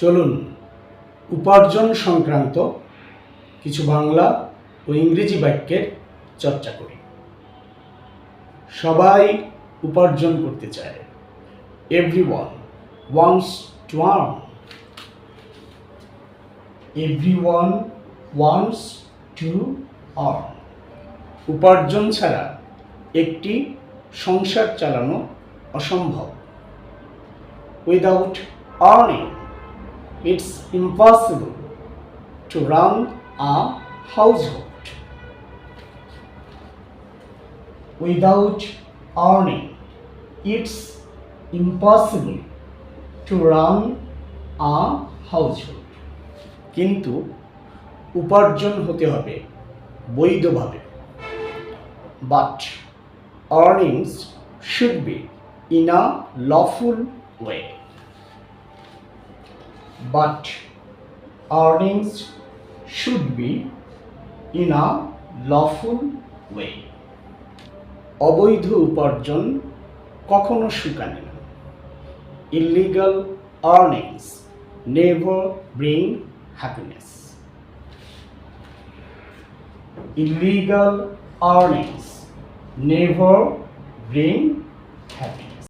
চলুন উপার্জন সংক্রান্ত কিছু বাংলা ও ইংরেজি বাক্যের চর্চা করি। সবাই উপার্জন করতে চায়। Everyone wants to earn. Everyone wants to earn. উপার্জন ছাড়া একটি সংসার চালানো অসম্ভব। Without earning, it's impossible to run a household. Without earning, it's impossible to run a household. কিন্তু উপার্জন হতে হবে বৈধভাবে। But earnings should be in a lawful way. But earnings should be in a lawful way. অবৈধ উপার্জন কখনো সুখানে না। Illegal earnings never bring happiness. Illegal earnings never bring